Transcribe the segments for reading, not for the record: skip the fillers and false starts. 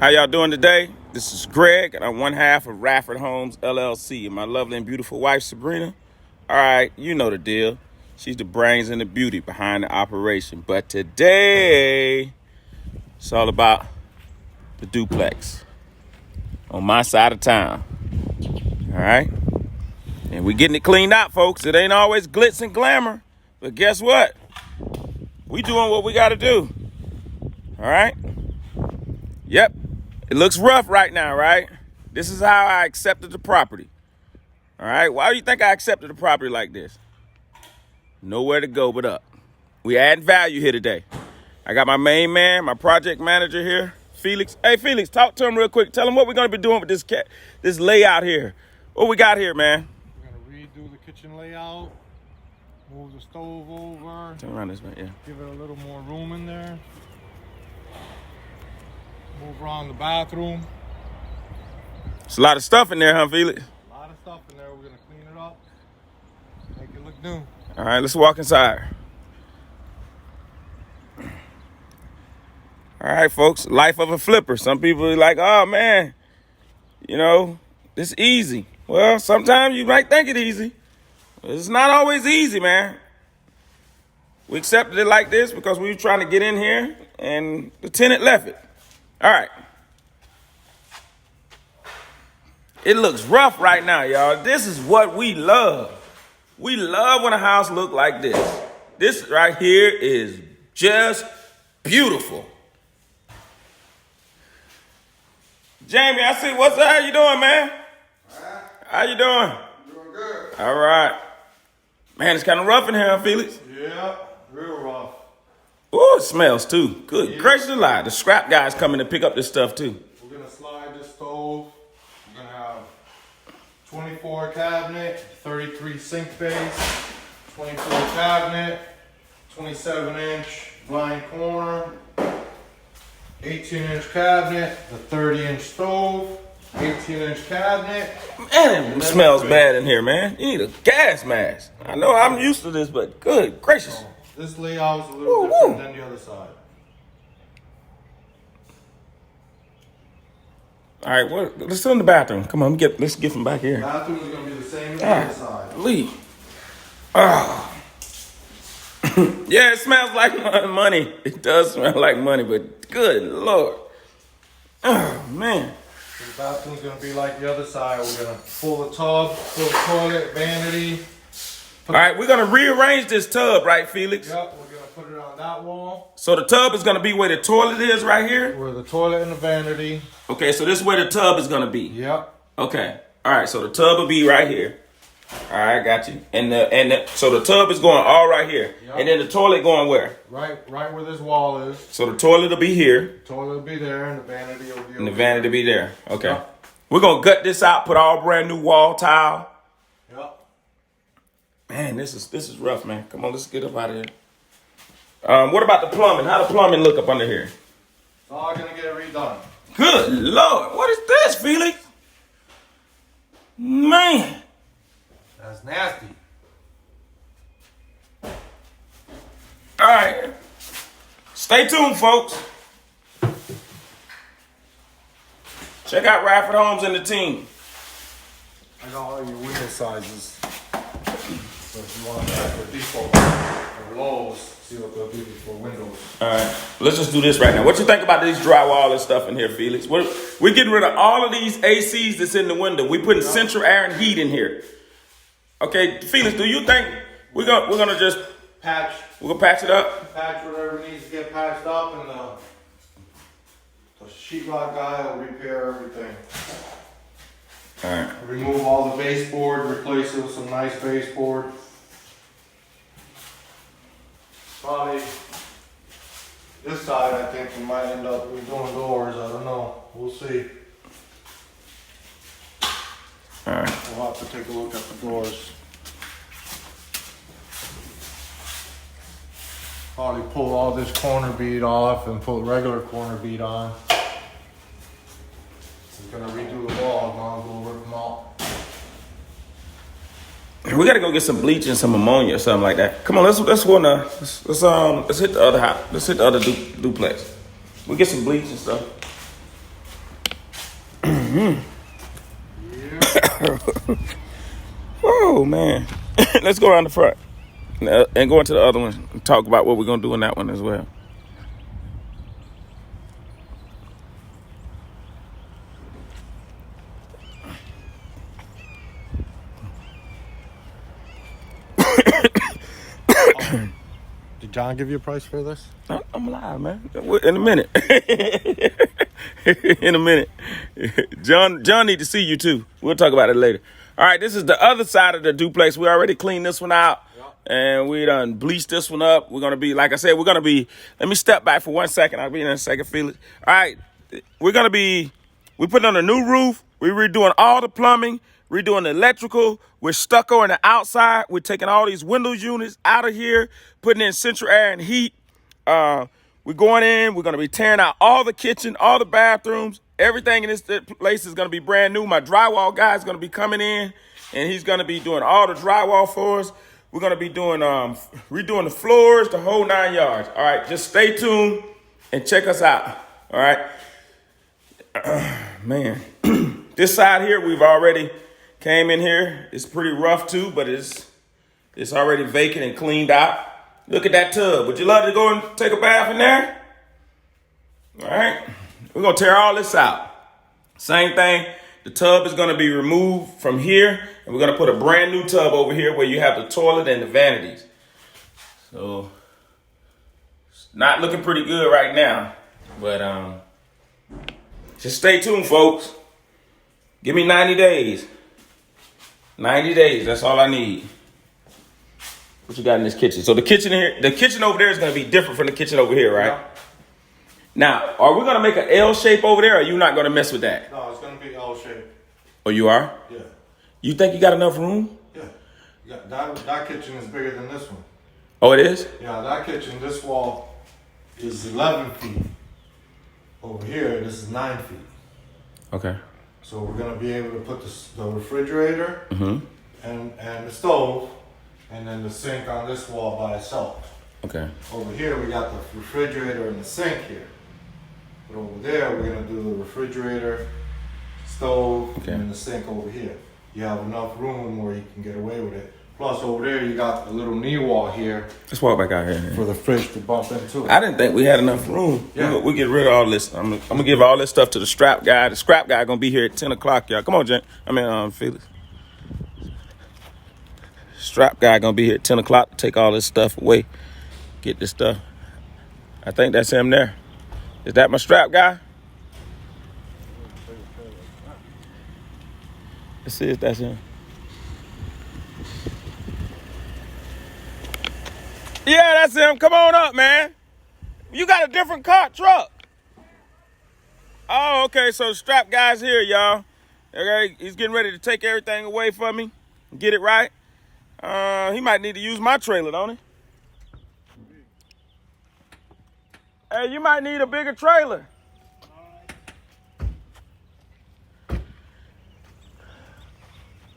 How y'all doing today? This is Greg, and I'm one half of Radford Homes, LLC, and my lovely and beautiful wife, Sabrina. All right, you know the deal. She's the brains and the beauty behind the operation. But today, it's all about the duplex on my side of town. All right? And we're getting it cleaned out, folks. It ain't always glitz and glamour. But guess what? We doing what we got to do. All right? Yep. It looks rough right now, right? This is how I accepted the property. All right? Why do you think I accepted the property like this? Nowhere to go but up. We adding value here today. I got my main man, my project manager here, Felix. Hey, Felix, talk to him real quick. Tell him what we're going to be doing with this layout here. What we got here, man? We're going to redo the kitchen layout, move the stove over. Turn around this way, yeah. Give it a little more room in there. Move around the bathroom. There's a lot of stuff in there, huh, Felix? A lot of stuff in there. We're going to clean it up, make it look new. All right, let's walk inside. All right, folks, life of a flipper. Some people are like, oh, man, you know, it's easy. Well, sometimes you might think it's easy. It's not always easy, man. We accepted it like this because we were trying to get in here, and the tenant left it. All right. It looks rough right now, y'all. This is what we love. We love when a house look like this. This right here is just beautiful. Jamie, I see. What's up? How you doing, man? All right. How you doing? Doing good. All right. Man, it's kind of rough in here, Felix. Yeah, real rough. Oh, it smells too. Good gracious alive. The scrap guys coming to pick up this stuff too. We're going to slide this stove. We're going to have 24 cabinet, 33 sink base, 24 cabinet, 27-inch blind corner, 18-inch cabinet, the 30-inch stove, 18-inch cabinet. Man, it smells bad in here, man. You need a gas mask. I know I'm used to this, but good gracious. This layout is a little different than the other side. All right, well, let's sit in the bathroom. Come on, let's get from back here. Bathroom is going to be the same as the other side. Leave. Oh. Yeah, it smells like money. It does smell like money, but good Lord. Oh, man. The bathroom's going to be like the other side. We're going to pull the tub, pull the toilet, vanity. All right, we're going to rearrange this tub, right, Felix? Yep, we're going to put it on that wall. So the tub is going to be where the toilet is right here? Where the toilet and the vanity. Okay, so this is where the tub is going to be? Yep. Okay. All right, so the tub will be right here. All right, got you. So the tub is going all right here. Yep. And then the toilet going where? Right where this wall is. So the toilet will be here. The toilet will be there, and the vanity will be And the vanity will be there. Okay. Yep. We're going to gut this out, put all brand new wall tile. Yep. Man, this is rough, man. Come on, let's get up out of here. What about the plumbing? How the plumbing look up under here? It's all going to get redone. Good Lord. What is this, Felix? Man. That's nasty. All right. Stay tuned, folks. Check out Radford Homes and the team. I got all your window sizes. So if you want to check for default or Lowe's, see what they'll give you for windows. All right. Let's just do this right now. What you think about these drywall and stuff in here, Felix? We're getting rid of all of these ACs that's in the window. We're putting central air and heat in here. Okay, Felix, do you think we're gonna just patch? We're gonna patch it up. Patch whatever needs to get patched up, and the sheetrock guy will repair everything. All right. Remove all the baseboard, replace it with some nice baseboard. Probably this side, I think we might end up redoing doors. I don't know. We'll see. All right. We'll have to take a look at the doors. Probably pull all this corner bead off and put regular corner bead on. We're gonna redo the walls, now I'm gonna rip them out. We gotta go get some bleach and some ammonia or something like that. Come on, let's hit the other house. Let's hit the other duplex. We get some bleach and stuff. Oh man. Let's go around the front and go into the other one and talk about what we're gonna do in that one as well. Did John give you a price for this? I'm live, man. In a minute. In a minute. John need to see you too. We'll talk about it later. All right, this is the other side of the duplex. We already cleaned this one out. And we done bleached this one up. We're going to be, like I said, let me step back for 1 second. I'll be in a second, Felix. All right, we're putting on a new roof. We're redoing all the plumbing, redoing the electrical. We're stucco on the outside. We're taking all these windows units out of here, putting in central air and heat. We're going in. We're going to be tearing out all the kitchen, all the bathrooms. Everything in this place is going to be brand new. My drywall guy is going to be coming in, and he's going to be doing all the drywall for us. We're going to be doing redoing the floors, the whole 9 yards. All right, just stay tuned and check us out. All right. Man, this side here, we've already came in here. It's pretty rough too, but it's already vacant and cleaned out. Look at that tub. Would you love to go and take a bath in there? All right. We're going to tear all this out. Same thing. The tub is going to be removed from here, and we're going to put a brand new tub over here where you have the toilet and the vanities. So it's not looking pretty good right now, but just stay tuned, folks. Give me 90 days. 90 days, that's all I need. What you got in this kitchen? So the kitchen over there is going to be different from the kitchen over here, right? Yeah. Now, are we going to make an L shape over there, or are you not going to mess with that? No, it's going to be L shape. Oh, you are? Yeah. You think you got enough room? Yeah. That kitchen is bigger than this one. Oh, it is? Yeah, that kitchen, this wall is 11 feet. Over here, this is 9 feet. Okay. So we're going to be able to put the refrigerator and the stove, and then the sink on this wall by itself. Okay. Over here, we got the refrigerator and the sink here. But over there, we're going to do the refrigerator, stove, and the sink over here. You have enough room where you can get away with it. Plus, over there, you got the little knee wall here. Let's walk back out here. For the fridge to bump into. I didn't think we had enough room. Yeah. We'll get rid of all this. I'm going to give all this stuff to the strap guy. The scrap guy going to be here at 10 o'clock, y'all. Come on, Jen. Felix. Strap guy going to be here at 10 o'clock to take all this stuff away. Get this stuff. I think that's him there. Is that my strap guy? Let's see if that's him. Yeah, that's him. Come on up, man. You got a different truck. Oh, okay. So the strap guy's here, y'all. Okay, he's getting ready to take everything away from me. Get it right. He might need to use my trailer, don't he? Hey, you might need a bigger trailer.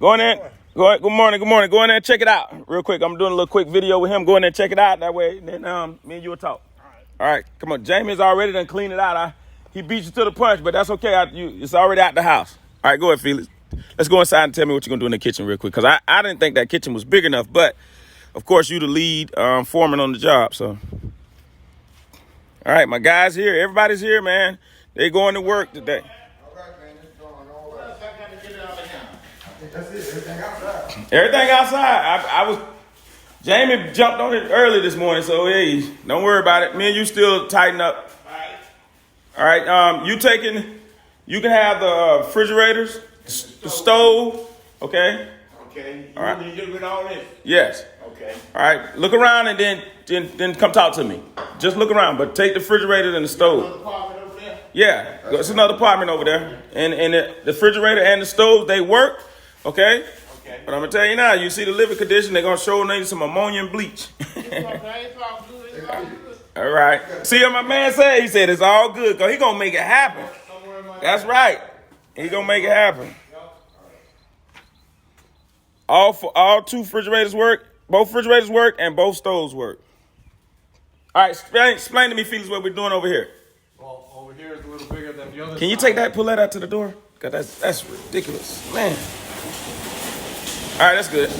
Go in there. Good morning. Go in there and check it out real quick. I'm doing a little quick video with him. Go in there and check it out. That way, then me and you will talk. All right. Come on. Jamie's already done cleaned it out. He beat you to the punch, but that's okay. It's already out the house. All right, go ahead, Felix. Let's go inside and tell me what you're going to do in the kitchen real quick, because I didn't think that kitchen was big enough, but, of course, you the lead foreman on the job, so. All right, my guys here. Everybody's here, man. They going to work today. All right, man. It's going all right. I got to get it out of here. I think that's it. Everything outside. Everything outside. Jamie jumped on it early this morning, so hey, don't worry about it. Me and you still tighten up. All right. You can have the refrigerators, the stove, okay? Okay. You All right. need to get rid of all this? Yes. Okay. All right. Look around and then come talk to me. Just look around, but take the refrigerator and the stove. Another apartment over there? Yeah, it's another apartment over there. And the refrigerator and the stove, they work, okay? Okay. But I'm going to tell you now, you see the living condition, they're going to show need some ammonia and bleach. It's okay. It's all good. It's all good. All right. See what my man said? He said it's all good because he going to make it happen. Somewhere in my That's right. He going to make it happen. All two refrigerators work. Both refrigerators work and both stoves work. All right, explain to me, Felix, what we're doing over here. Well, over here is a little bigger than the other Can you side. pull that out to the door? God, that's ridiculous, man. All right, that's good.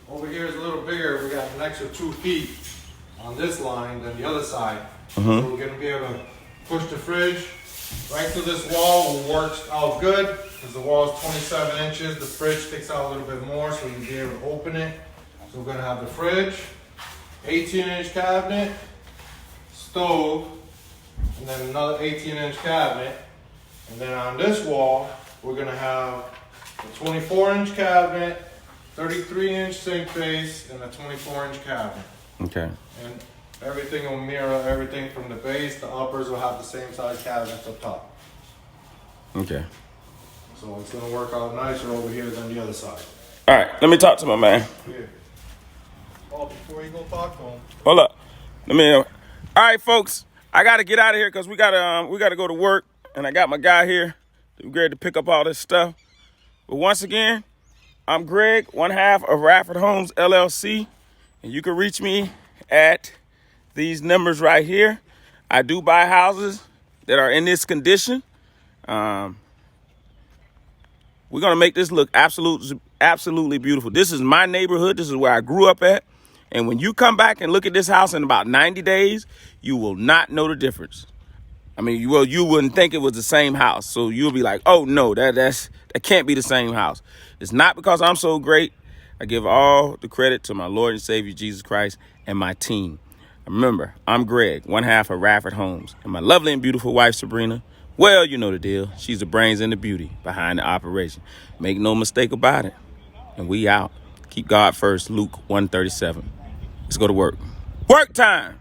Over here is a little bigger. We got an extra 2 feet on this line than the other side. Mm-hmm. So we're gonna be able to push the fridge right through this wall. Will work out good because the wall is 27 inches. The fridge sticks out a little bit more, so you'll be able to open it. So we're gonna have the fridge, 18-inch cabinet, stove, and then another 18-inch cabinet. And then on this wall, we're gonna have a 24-inch cabinet, 33-inch sink base, and a 24-inch cabinet. Okay. And everything will mirror everything from the base. The uppers will have the same size cabinets up top. Okay. So it's gonna work out nicer over here than the other side. All right, let me talk to my man. Here. Oh, before you go talk to him. Hold up. Let me. All right, folks. I gotta get out of here because we gotta go to work, and I got my guy here, Greg, to pick up all this stuff. But once again, I'm Greg, one half of Radford Homes LLC, and you can reach me at these numbers right here. I do buy houses that are in this condition. We're gonna make this look absolutely beautiful. This is my neighborhood. This is where I grew up at. And when you come back and look at this house in about 90 days, you will not know the difference. I mean, you wouldn't think it was the same house. So you'll be like, oh no, that can't be the same house. It's not because I'm so great. I give all the credit to my Lord and Savior, Jesus Christ, and my team. Remember, I'm Greg, one half of Radford Homes, and my lovely and beautiful wife, Sabrina. Well, you know the deal. She's the brains and the beauty behind the operation. Make no mistake about it. And we out. Keep God first, Luke 1:37. Let's go to work. Work time!